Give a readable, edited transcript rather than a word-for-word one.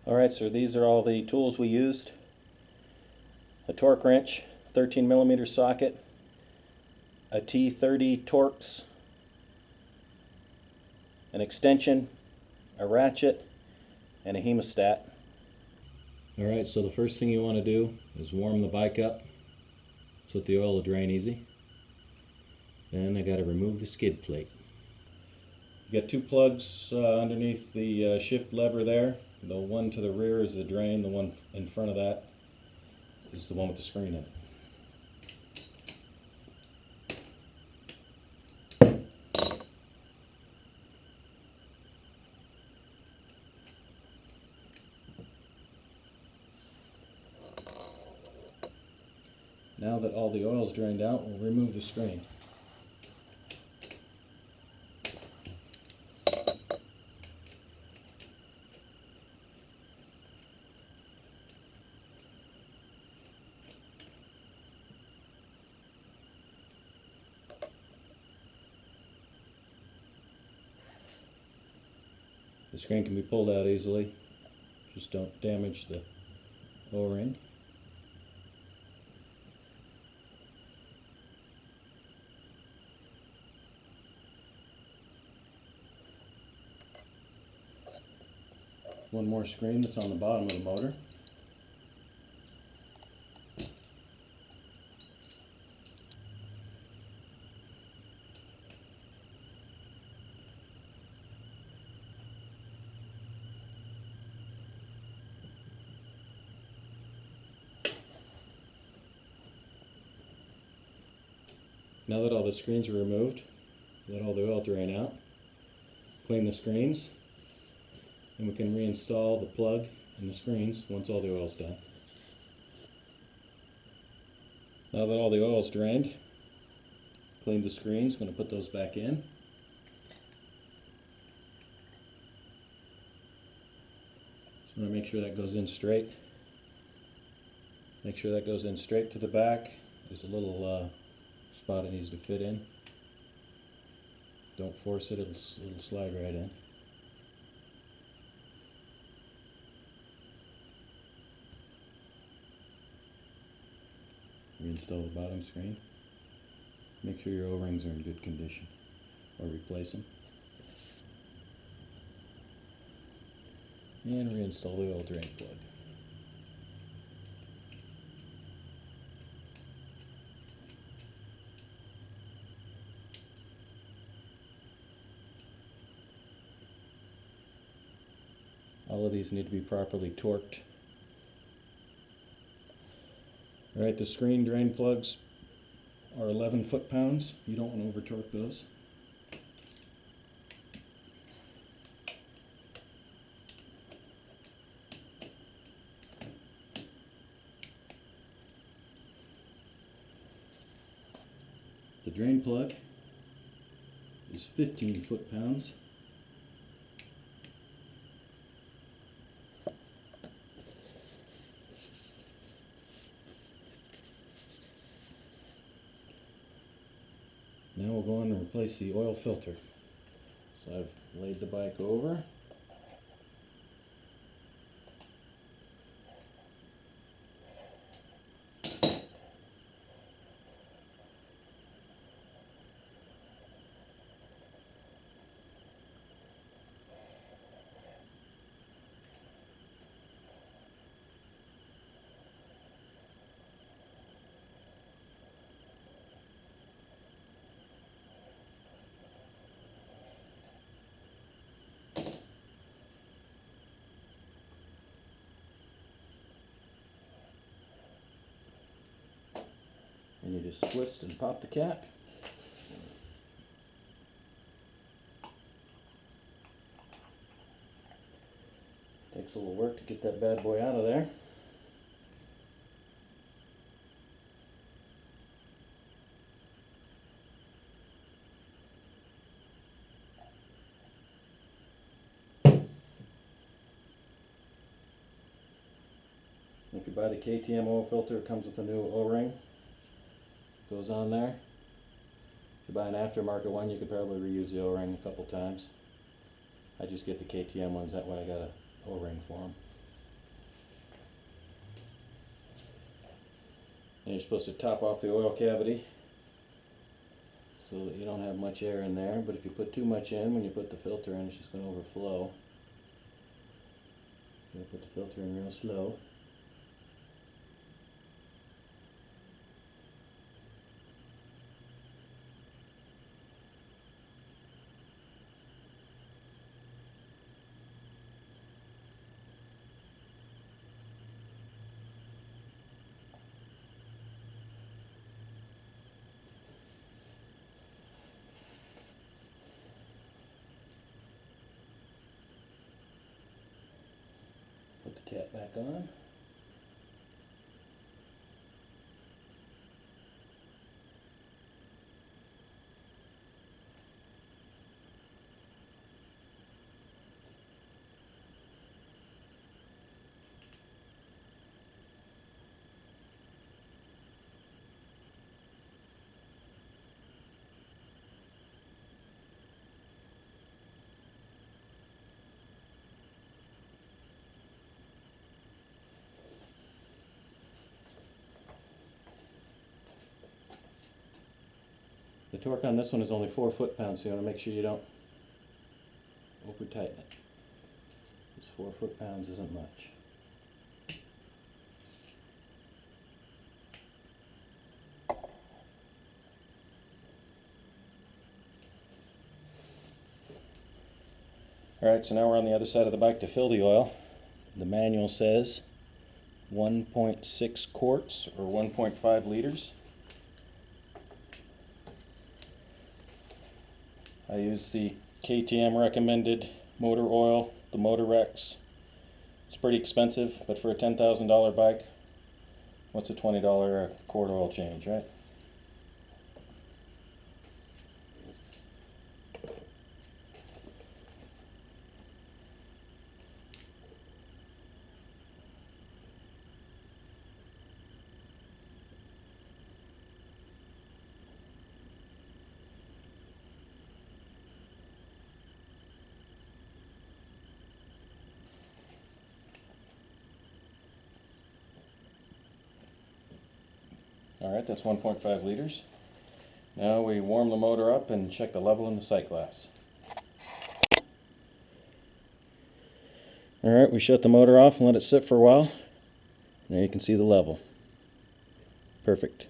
Alright, so these are all the tools we used. A torque wrench, 13mm socket, a T30 Torx, an extension, a ratchet, and a hemostat. Alright, so the first thing you want to do is warm the bike up so that the oil will drain easy. Then I got to remove the skid plate. You got two plugs underneath the shift lever there. The one to the rear is the drain, the one in front of that is the one with the screen in it. Now that all the oil is drained out, we'll remove the screen. The screen can be pulled out easily, just don't damage the O-ring. One more screen that's on the bottom of the motor. Now that all the screens are removed, let all the oil drain out, clean the screens, and we can reinstall the plug and the screens once all the oil's done. Now that all the oil's drained, cleaned the screens, I'm going to put those back in. Just want to make sure that goes in straight. Make sure that goes in straight to the back. There's a little spot it needs to fit in. Don't force it, it'll slide right in. Reinstall the bottom screen. Make sure your O-rings are in good condition, or replace them. And reinstall the oil drain plug. All of these need to be properly torqued. Alright, the screen drain plugs are 11 foot-pounds. You don't want to over-torque those. The drain plug is 15 foot-pounds. Now we'll go in and replace the oil filter. So I've laid the bike over. And you just twist and pop the cap. Takes a little work to get that bad boy out of there. If you buy the KTM oil filter, it comes with a new O-ring. Goes on there. If you buy an aftermarket one, you could probably reuse the O-ring a couple times. I just get the KTM ones, that way I got an O-ring for them. And you're supposed to top off the oil cavity so that you don't have much air in there, but if you put too much in, when you put the filter in, it's just going to overflow. You gotta put the filter in real slow. Put the cap back on. The torque on this one is only 4 foot-pounds, so you want to make sure you don't over-tighten it. This 4 foot-pounds isn't much. Alright, so now we're on the other side of the bike to fill the oil. The manual says 1.6 quarts or 1.5 liters. I use the KTM recommended motor oil, the Motor Rex. It's pretty expensive, but for a $10,000 bike, what's a $20 a quart oil change, right? Alright, that's 1.5 liters. Now we warm the motor up and check the level in the sight glass. Alright, we shut the motor off and let it sit for a while. Now you can see the level. Perfect.